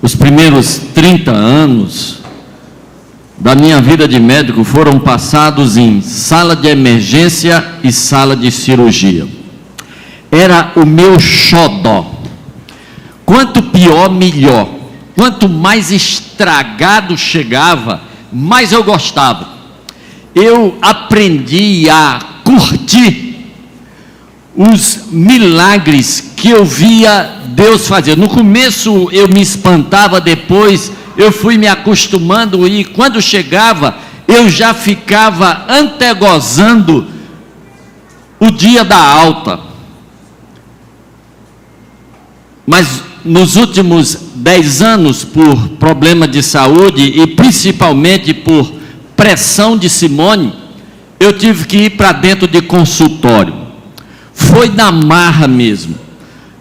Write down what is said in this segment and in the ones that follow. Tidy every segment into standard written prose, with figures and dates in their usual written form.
Os primeiros 30 anos da minha vida de médico foram passados em sala de emergência e sala de cirurgia. Era o meu xodó. Quanto pior, melhor. Quanto mais estragado chegava, mais eu gostava. Eu aprendi a curtir os milagres que eu via Deus fazer. No começo eu me espantava, depois eu fui me acostumando e quando chegava eu já ficava antegozando o dia da alta. Mas nos últimos 10 anos, por problema de saúde e principalmente por pressão de Simone, eu tive que ir para dentro de consultório. Foi na marra mesmo.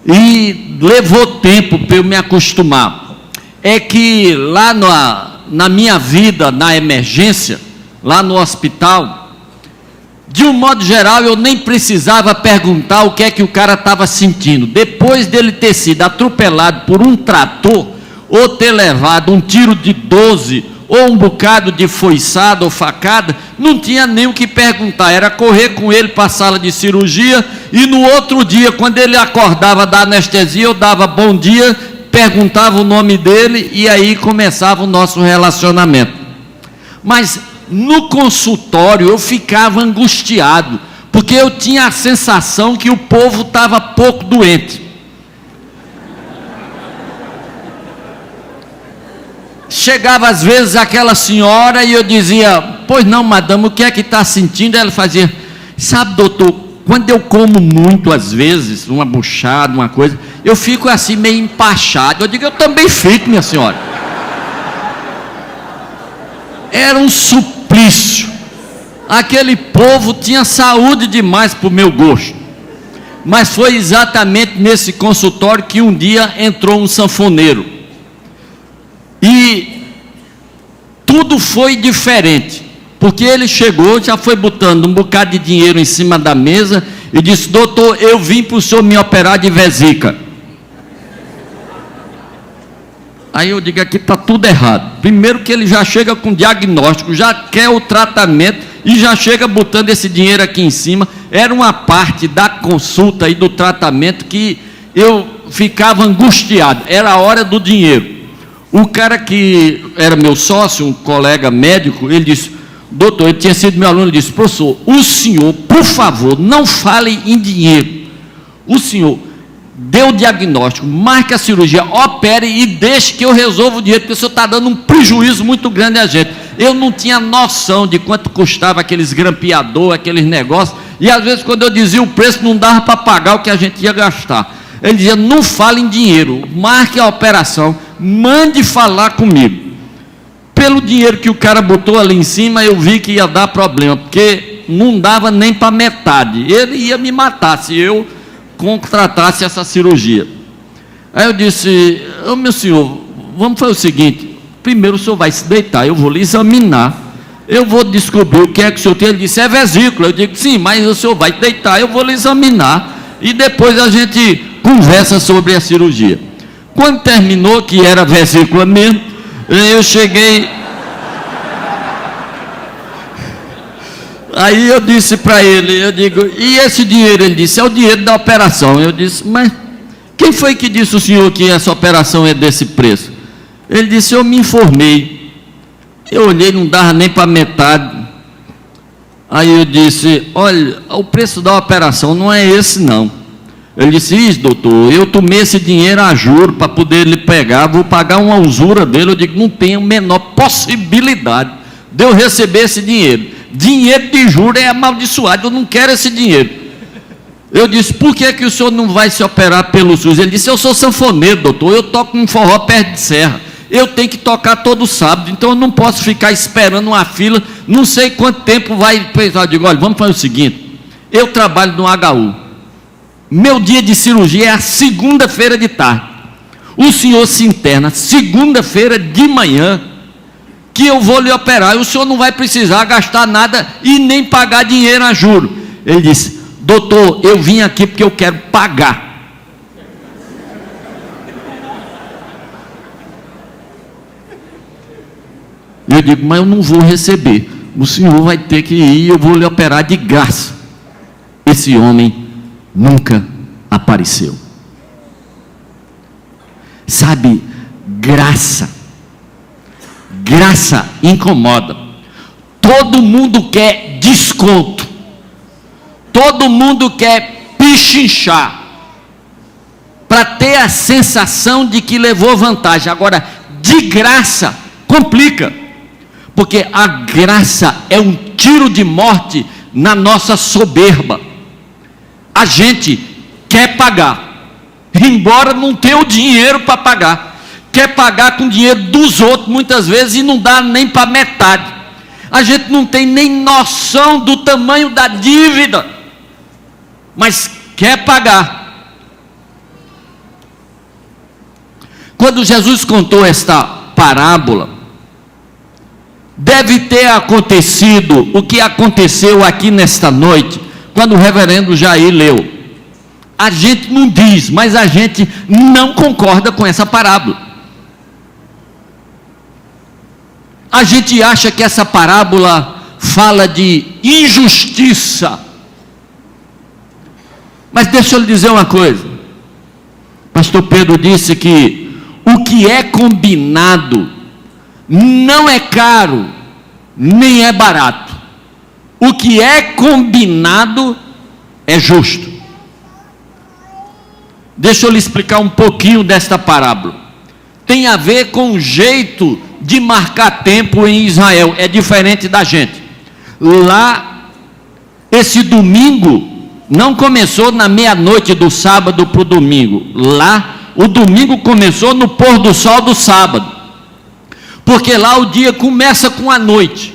E levou tempo para eu me acostumar. É que lá na minha vida, na emergência, lá no hospital, de um modo geral, eu nem precisava perguntar o que é que o cara estava sentindo. Depois dele ter sido atropelado por um trator, ou ter levado um tiro de 12, ou um bocado de foiçada ou facada, não tinha nem o que perguntar. Era correr com ele para a sala de cirurgia, e no outro dia, quando ele acordava da anestesia, eu dava bom dia, perguntava o nome dele, e aí começava o nosso relacionamento. Mas no consultório eu ficava angustiado, porque eu tinha a sensação que o povo estava pouco doente. Chegava às vezes aquela senhora e eu dizia: pois não, madame, o que é que está sentindo? Ela fazia: sabe, doutor, quando eu como muito, às vezes, uma buchada, uma coisa, eu fico assim meio empachado. Eu digo: eu também fico, minha senhora. Era um suplício. Aquele povo tinha saúde demais para o meu gosto. Mas foi exatamente nesse consultório que um dia entrou um sanfoneiro. E tudo foi diferente. Porque ele chegou, já foi botando um bocado de dinheiro em cima da mesa e disse: doutor, eu vim para o senhor me operar de vesícula. Aí eu digo: aqui está tudo errado. Primeiro que ele já chega com diagnóstico, já quer o tratamento e já chega botando esse dinheiro aqui em cima. Era uma parte da consulta e do tratamento que eu ficava angustiado. Era a hora do dinheiro. O cara que era meu sócio, um colega médico, ele disse: doutor, ele tinha sido meu aluno, ele disse: professor, o senhor, por favor, não fale em dinheiro. O senhor dê o diagnóstico, marque a cirurgia, opere e deixe que eu resolva o dinheiro, porque o senhor está dando um prejuízo muito grande a gente. Eu não tinha noção de quanto custava aqueles grampeadores, aqueles negócios, e às vezes quando eu dizia o preço, não dava para pagar o que a gente ia gastar. Ele dizia: não fale em dinheiro, marque a operação, mande falar comigo. Pelo dinheiro que o cara botou ali em cima, eu vi que ia dar problema, porque não dava nem para metade. Ele ia me matar se eu contratasse essa cirurgia. Aí eu disse: ô meu senhor, vamos fazer o seguinte, primeiro o senhor vai se deitar, eu vou lhe examinar, eu vou descobrir o que é que o senhor tem. Ele disse: é vesícula. Eu digo: sim, mas o senhor vai deitar, eu vou lhe examinar e depois a gente conversa sobre a cirurgia. Quando terminou, que era vesícula mesmo, eu cheguei. Aí eu disse para ele, eu digo: e esse dinheiro? Ele disse: é o dinheiro da operação. Eu disse: mas quem foi que disse o senhor que essa operação é desse preço? Ele disse: eu me informei. Eu olhei, não dava nem para metade. Aí eu disse: olha, o preço da operação não é esse não. Ele disse: isso, doutor, eu tomei esse dinheiro a juro para poder lhe pegar, vou pagar uma usura dele. Eu digo: não tem a menor possibilidade de eu receber esse dinheiro. Dinheiro de juros é amaldiçoado, eu não quero esse dinheiro. Eu disse: por que que o senhor não vai se operar pelo SUS? Ele disse: eu sou sanfoneiro, doutor, eu toco um forró perto de serra, eu tenho que tocar todo sábado, então eu não posso ficar esperando uma fila, não sei quanto tempo vai. Eu digo: olha, vamos fazer o seguinte, eu trabalho no HU, meu dia de cirurgia é a segunda-feira de tarde, o senhor se interna segunda-feira de manhã, que eu vou lhe operar, e o senhor não vai precisar gastar nada e nem pagar dinheiro a juro. Ele disse: doutor, eu vim aqui porque eu quero pagar. E eu digo, mas eu não vou receber. O senhor vai ter que ir, eu vou lhe operar de graça. Esse homem nunca apareceu. Sabe, graça incomoda. Todo mundo quer desconto, todo mundo quer pichinchar, para ter a sensação de que levou vantagem. Agora, de graça, complica, porque a graça é um tiro de morte na nossa soberba. A gente quer pagar, embora não tenha o dinheiro para pagar, quer pagar com dinheiro dos outros muitas vezes e não dá nem para metade. A gente não tem nem noção do tamanho da dívida, mas quer pagar. Quando Jesus contou esta parábola, deve ter acontecido o que aconteceu aqui nesta noite, quando o reverendo Jair leu. A gente não diz, mas a gente não concorda com essa parábola. A gente acha que essa parábola fala de injustiça. Mas deixa eu lhe dizer uma coisa. Pastor Pedro disse que o que é combinado não é caro, nem é barato. O que é combinado é justo. Deixa eu lhe explicar um pouquinho desta parábola. Tem a ver com o jeito de marcar tempo em Israel. É diferente da gente. Lá, esse domingo não começou na meia-noite do sábado para o domingo. Lá, o domingo começou no pôr do sol do sábado, porque lá o dia começa com a noite.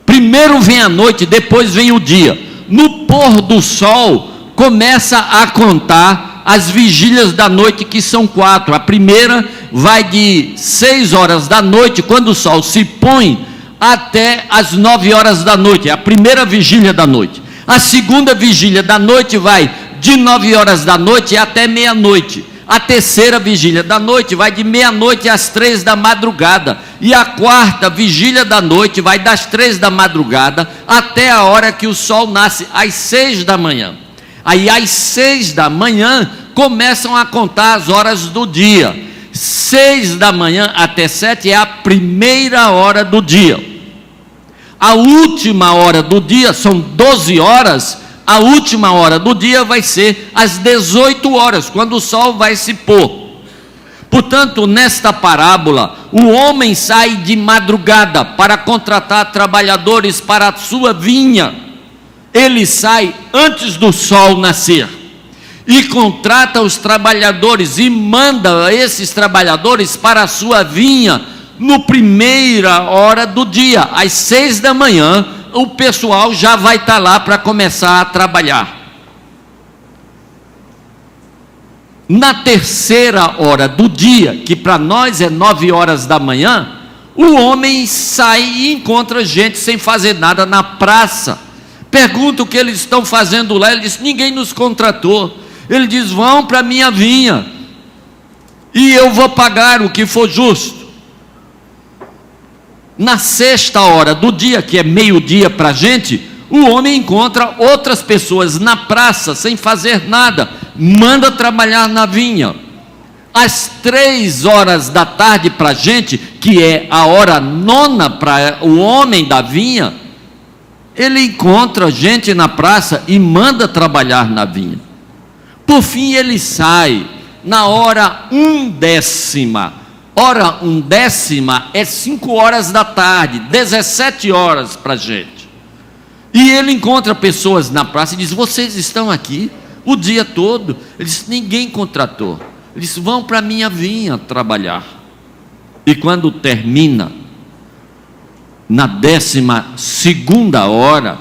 Primeiro vem a noite, depois vem o dia. No pôr do sol começa a contar as vigílias da noite, que são 4. A primeira vai de 6 horas da noite, quando o sol se põe, até as 9 horas da noite. É a primeira vigília da noite. A segunda vigília da noite vai de 9 horas da noite até meia-noite. A terceira vigília da noite vai de meia-noite às 3 da madrugada. E a quarta vigília da noite vai das 3 da madrugada até a hora que o sol nasce, às 6 da manhã. Aí às 6 da manhã começam a contar as horas do dia. 6 da manhã até 7 é a primeira hora do dia. A última hora do dia, são 12 horas, a última hora do dia vai ser às 18 horas, quando o sol vai se pôr. Portanto, nesta parábola, o homem sai de madrugada para contratar trabalhadores para a sua vinha. Ele sai antes do sol nascer e contrata os trabalhadores e manda esses trabalhadores para a sua vinha no primeira hora do dia, às 6 da manhã. O pessoal já vai estar lá para começar a trabalhar. Na terceira hora do dia, que para nós é 9 horas da manhã, o homem sai e encontra gente sem fazer nada na praça. Pergunta o que eles estão fazendo lá. Ele diz: ninguém nos contratou. Ele diz: vão para a minha vinha e eu vou pagar o que for justo. Na sexta hora do dia, que é meio-dia para a gente, o homem encontra outras pessoas na praça sem fazer nada, manda trabalhar na vinha. Às 3 horas da tarde para a gente, que é a hora nona para o homem da vinha, ele encontra gente na praça e manda trabalhar na vinha. Por fim ele sai na hora 1/10. Hora 1/10 é 5 horas da tarde, 17 horas para a gente. E ele encontra pessoas na praça e diz: vocês estão aqui o dia todo? Ele diz: ninguém contratou. Ele diz: vão para a minha vinha trabalhar. E quando termina, na 12ª hora,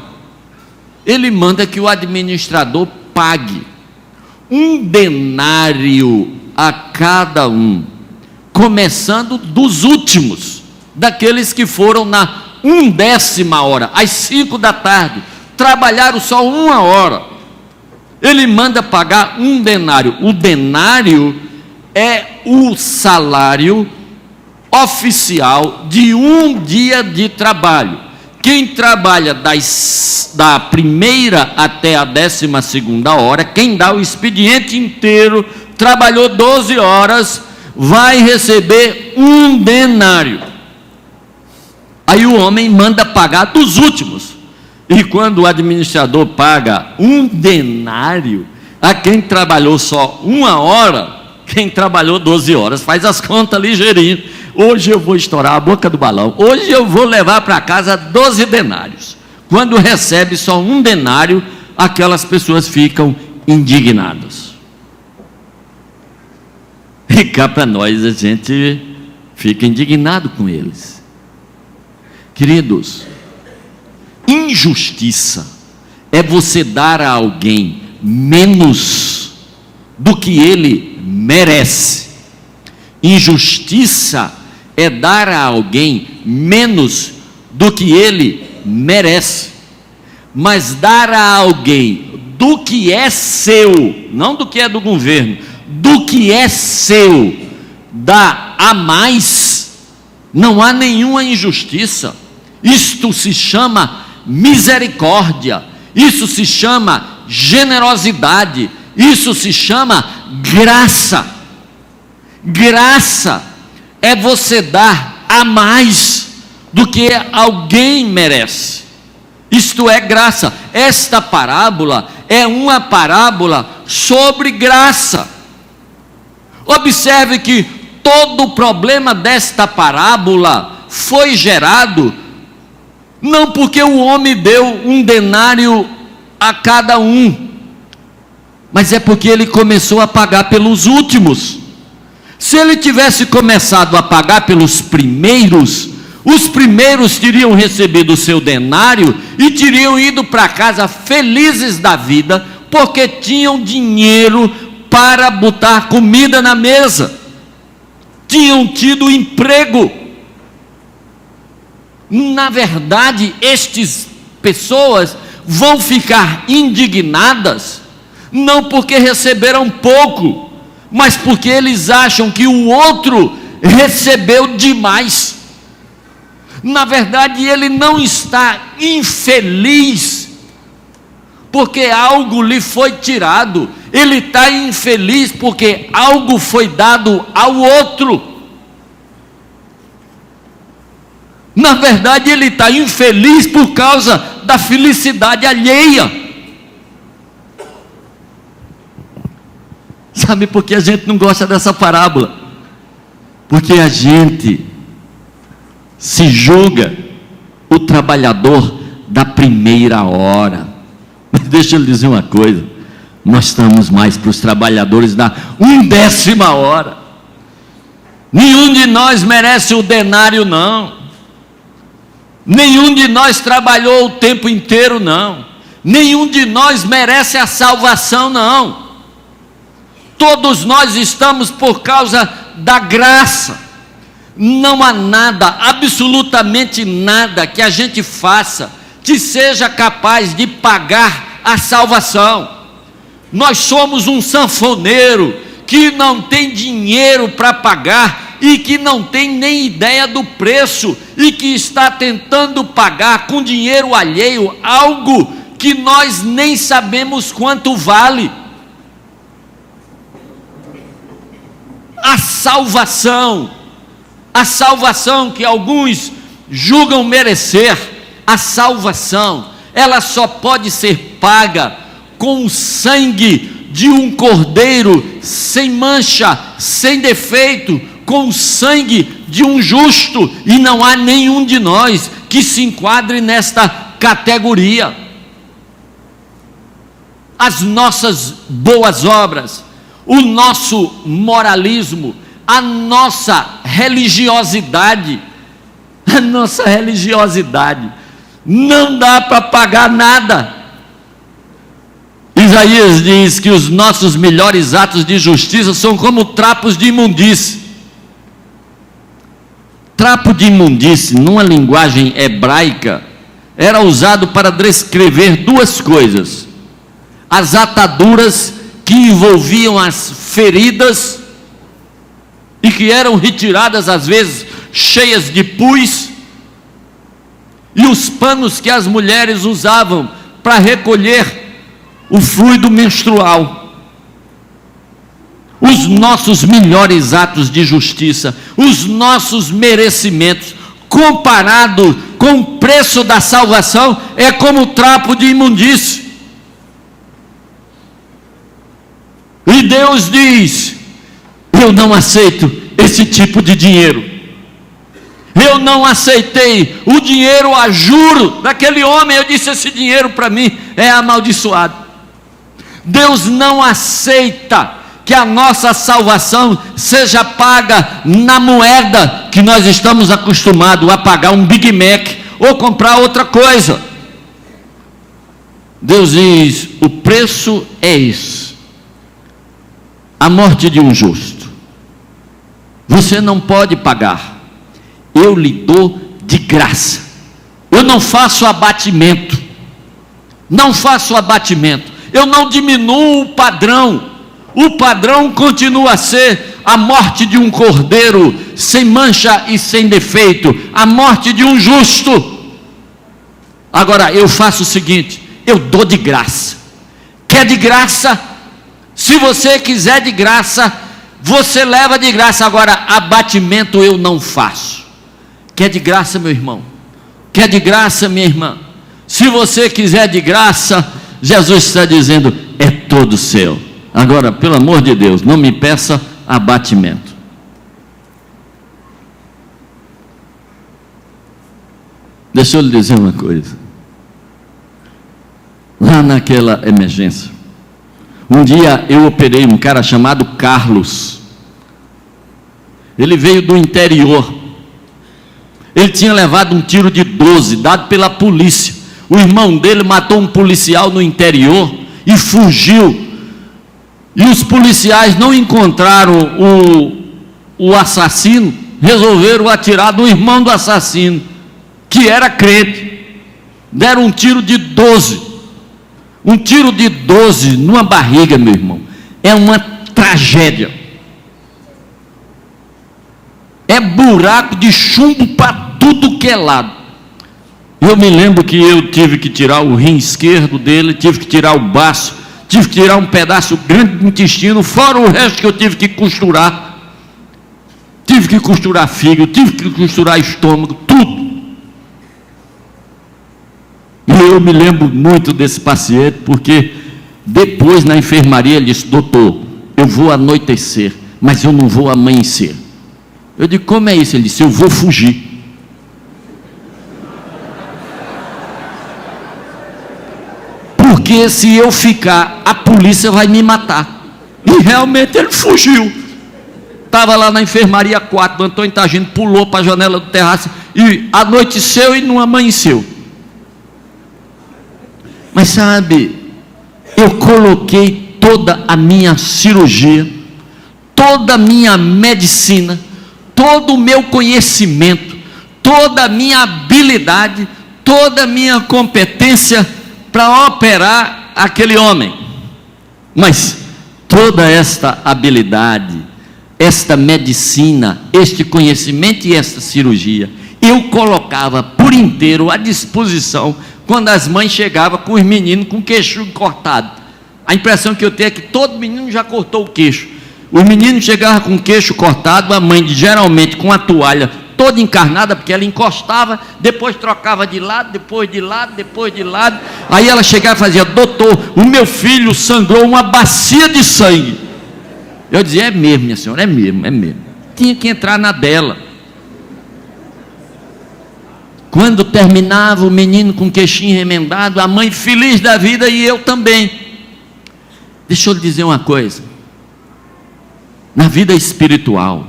ele manda que o administrador pague 1 denário a cada um, começando dos últimos, daqueles que foram na 1/10 hora, às 5 da tarde, trabalharam só 1 hora. Ele manda pagar 1 denário. O denário é o salário oficial de um dia de trabalho. Quem trabalha da primeira até a 12ª hora, quem dá o expediente inteiro, trabalhou 12 horas, vai receber 1 denário. Aí o homem manda pagar dos últimos. E quando o administrador paga 1 denário a quem trabalhou só 1 hora, quem trabalhou 12 horas, faz as contas ligeirinho. Hoje eu vou estourar a boca do balão. Hoje eu vou levar para casa 12 denários. Quando recebe só 1 denário, aquelas pessoas ficam indignadas. E cá para nós a gente fica indignado com eles. Queridos, injustiça é você dar a alguém menos do que ele merece. Injustiça é dar a alguém menos do que ele merece. Mas dar a alguém do que é seu, não do que é do governo, do que é seu, dá a mais, não há nenhuma injustiça. Isto se chama misericórdia, isso se chama generosidade, isso se chama graça. Graça é você dar a mais do que alguém merece. Isto é graça. Esta parábola é uma parábola sobre graça. Observe que todo o problema desta parábola foi gerado não porque o homem deu 1 denário a cada um, mas é porque ele começou a pagar pelos últimos. Se ele tivesse começado a pagar pelos primeiros, os primeiros teriam recebido o seu denário e teriam ido para casa felizes da vida, porque tinham dinheiro para botar comida na mesa, tinham tido emprego. Na verdade, estas pessoas vão ficar indignadas, não porque receberam pouco, mas porque eles acham que o outro recebeu demais. Na verdade, ele não está infeliz porque algo lhe foi tirado, ele está infeliz porque algo foi dado ao outro. Na verdade, ele está infeliz por causa da felicidade alheia. Sabe por que a gente não gosta dessa parábola? Porque a gente se julga o trabalhador da primeira hora. Mas deixa eu lhe dizer uma coisa: nós estamos mais para os trabalhadores da 1/10 hora. Nenhum de nós merece o denário, não. Nenhum de nós trabalhou o tempo inteiro, não. Nenhum de nós merece a salvação, não. Todos nós estamos por causa da graça. Não há nada, absolutamente nada que a gente faça que seja capaz de pagar a salvação. Nós somos um sanfoneiro que não tem dinheiro para pagar e que não tem nem ideia do preço e que está tentando pagar com dinheiro alheio algo que nós nem sabemos quanto vale. A salvação que alguns julgam merecer, a salvação, ela só pode ser paga com o sangue de um cordeiro sem mancha, sem defeito, com o sangue de um justo, e não há nenhum de nós que se enquadre nesta categoria. As nossas boas obras, o nosso moralismo, a nossa religiosidade, não dá para pagar nada. Isaías diz que os nossos melhores atos de justiça são como trapos de imundície. Trapo de imundície, numa linguagem hebraica, era usado para descrever duas coisas: as ataduras que envolviam as feridas e que eram retiradas às vezes cheias de pus, e os panos que as mulheres usavam para recolher o fluido menstrual. Os nossos melhores atos de justiça, os nossos merecimentos, comparado com o preço da salvação, é como trapo de imundície. E Deus diz: eu não aceito esse tipo de dinheiro. Eu não aceitei o dinheiro a juro daquele homem. Eu disse: esse dinheiro para mim é amaldiçoado. Deus não aceita que a nossa salvação seja paga na moeda que nós estamos acostumados a pagar, um Big Mac ou comprar outra coisa. Deus diz: o preço é esse, a morte de um justo. Você não pode pagar. Eu lhe dou de graça. Eu não faço abatimento. Não faço abatimento. Eu não diminuo o padrão. O padrão continua a ser a morte de um cordeiro sem mancha e sem defeito, a morte de um justo. Agora eu faço o seguinte: eu dou de graça. Quer de graça? Se você quiser de graça, você leva de graça. Agora, abatimento eu não faço. Quer de graça, meu irmão? Quer de graça, minha irmã? Se você quiser de graça, Jesus está dizendo: é todo seu. Agora, pelo amor de Deus, não me peça abatimento. Deixa eu lhe dizer uma coisa. Lá naquela emergência, um dia eu operei um cara chamado Carlos. Ele veio do interior. Ele tinha levado um tiro de 12, dado pela polícia. O irmão dele matou um policial no interior e fugiu. E os policiais não encontraram o assassino, resolveram atirar no irmão do assassino, que era crente. Deram um tiro de 12. Um tiro de 12 numa barriga, meu irmão, é uma tragédia. É buraco de chumbo para tudo que é lado. Eu me lembro que eu tive que tirar o rim esquerdo dele, tive que tirar o baço, tive que tirar um pedaço grande do intestino, fora o resto que eu tive que costurar. Tive que costurar fígado, tive que costurar estômago, tudo. E eu me lembro muito desse paciente, porque depois na enfermaria ele disse: doutor, eu vou anoitecer, mas eu não vou amanhecer. Eu digo: como é isso? Ele disse: eu vou fugir. Porque se eu ficar, a polícia vai me matar. E realmente ele fugiu. Estava lá na enfermaria 4, o Antônio Tagino pulou para a janela do terraço e anoiteceu e não amanheceu. Mas sabe, eu coloquei toda a minha cirurgia, toda a minha medicina, todo o meu conhecimento, toda a minha habilidade, toda a minha competência para operar aquele homem. Mas toda esta habilidade, esta medicina, este conhecimento e esta cirurgia, eu colocava por inteiro à disposição quando as mães chegavam com os meninos com o queixo cortado. A impressão que eu tenho é que todo menino já cortou o queixo. Os meninos chegavam com o queixo cortado, a mãe geralmente com a toalha toda encarnada, porque ela encostava, depois trocava de lado, depois de lado, depois de lado. Aí ela chegava e fazia: doutor, o meu filho sangrou uma bacia de sangue. Eu dizia: é mesmo, minha senhora, é mesmo, é mesmo. Tinha que entrar na dela. Quando terminava o menino com o queixinho remendado, a mãe feliz da vida e eu também. Deixa eu lhe dizer uma coisa. Na vida espiritual,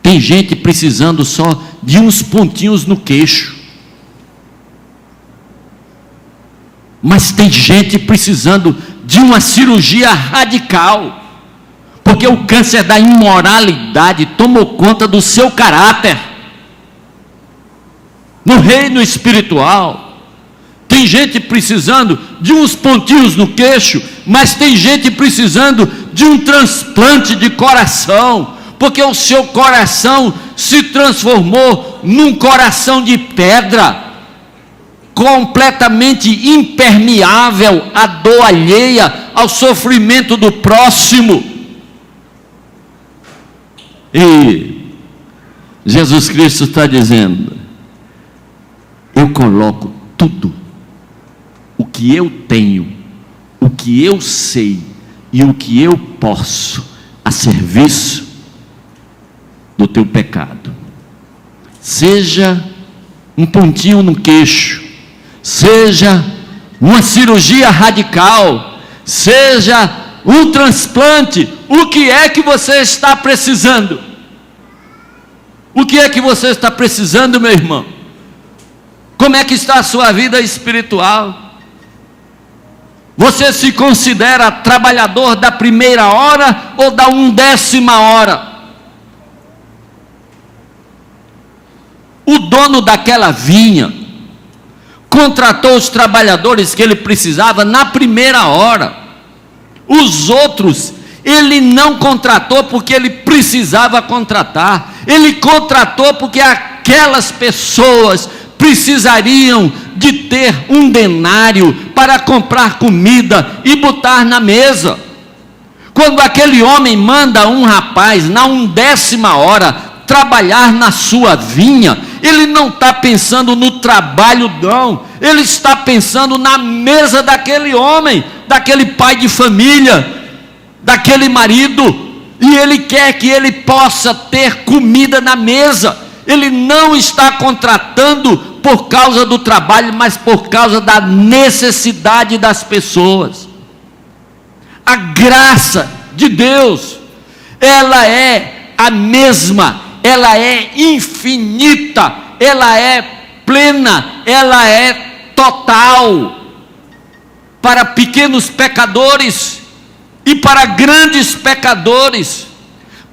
tem gente precisando só de uns pontinhos no queixo. Mas tem gente precisando de uma cirurgia radical. Porque o câncer da imoralidade tomou conta do seu caráter. No reino espiritual, tem gente precisando de uns pontinhos no queixo, mas tem gente precisando de um transplante de coração, porque o seu coração se transformou num coração de pedra, completamente impermeável à dor alheia, ao sofrimento do próximo. E Jesus Cristo está dizendo: eu coloco tudo, o que eu tenho, o que eu sei e o que eu posso, a serviço do teu pecado. Seja um pontinho no queixo, seja uma cirurgia radical, seja um transplante. O que é que você está precisando? O que é que você está precisando, meu irmão? Como é que está a sua vida espiritual? Você se considera trabalhador da primeira hora ou da 1/10 hora? O dono daquela vinha contratou os trabalhadores que ele precisava na primeira hora. Os outros ele não contratou porque ele precisava contratar. Ele contratou porque aquelas pessoas precisariam de ter um denário para comprar comida e botar na mesa. Quando aquele homem manda um rapaz na 1/10 hora trabalhar na sua vinha, ele não está pensando no trabalho não, ele está pensando na mesa daquele homem, daquele pai de família, daquele marido, e ele quer que ele possa ter comida na mesa. Ele não está contratando por causa do trabalho, mas por causa da necessidade das pessoas. A graça de Deus, ela é a mesma, ela é infinita, ela é plena, ela é total, para pequenos pecadores e para grandes pecadores,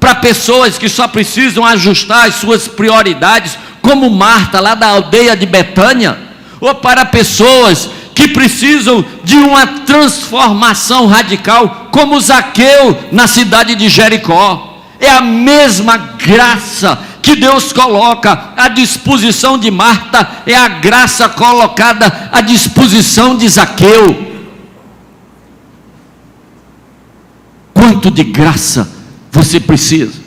para pessoas que só precisam ajustar as suas prioridades, como Marta lá da aldeia de Betânia, ou para pessoas que precisam de uma transformação radical, como Zaqueu na cidade de Jericó. É a mesma graça que Deus coloca à disposição de Marta, é a graça colocada à disposição de Zaqueu. Quanto de graça você precisa?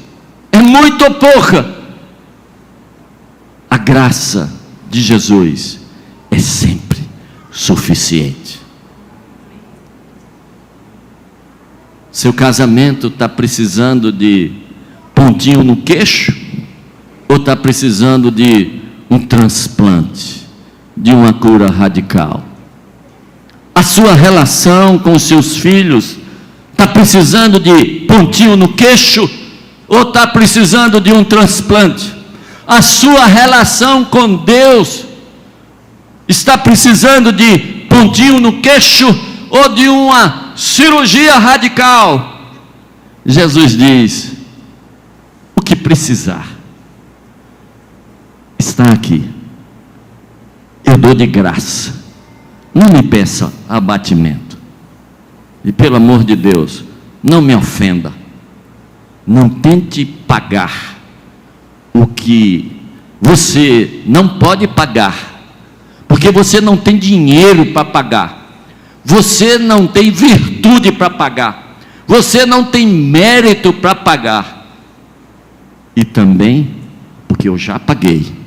É muito ou pouca? A graça de Jesus é sempre suficiente. Seu casamento está precisando de pontinho no queixo? Ou está precisando de um transplante, de uma cura radical? A sua relação com os seus filhos está precisando de pontinho no queixo? Ou está precisando de um transplante? A sua relação com Deus está precisando de pontinho no queixo ou de uma cirurgia radical? Jesus diz: o que precisar está aqui, eu dou de graça, não me peça abatimento, e pelo amor de Deus, não me ofenda, não tente pagar o que você não pode pagar, porque você não tem dinheiro para pagar, você não tem virtude para pagar, você não tem mérito para pagar, e também porque eu já paguei.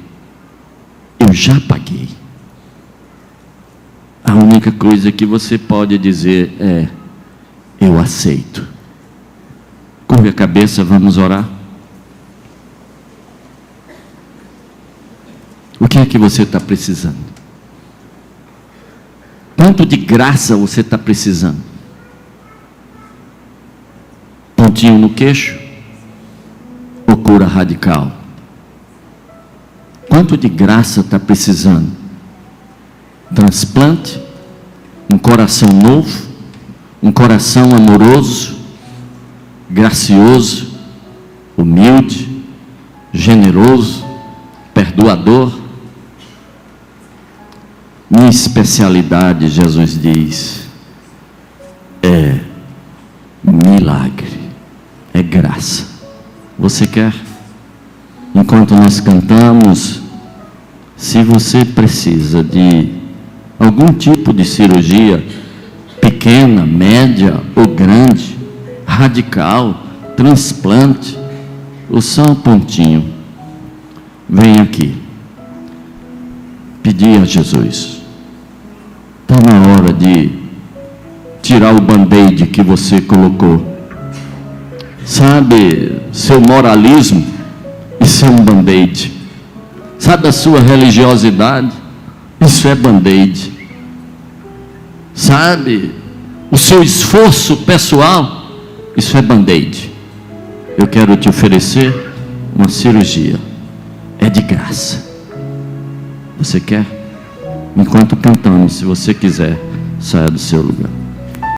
A única coisa que você pode dizer é: eu aceito. Curve a cabeça, vamos orar. O que é que você está precisando? Quanto de graça você está precisando? Pontinho no queixo ou cura radical? Quanto de graça está precisando? Transplante, um coração novo, um coração amoroso, gracioso, humilde, generoso, perdoador. Minha especialidade, Jesus diz, é milagre, é graça. Você quer? Enquanto nós cantamos, se você precisa de algum tipo de cirurgia, pequena, média ou grande, radical, transplante, ou só um pontinho, vem aqui, pedir a Jesus. Está na hora de tirar o band-aid que você colocou. Sabe, seu moralismo, isso é um band-aid. Sabe a sua religiosidade, isso é band-aid. Sabe, o seu esforço pessoal, isso é band-aid. Eu quero te oferecer uma cirurgia, é de graça. Você quer? Enquanto cantamos, se você quiser, saia do seu lugar.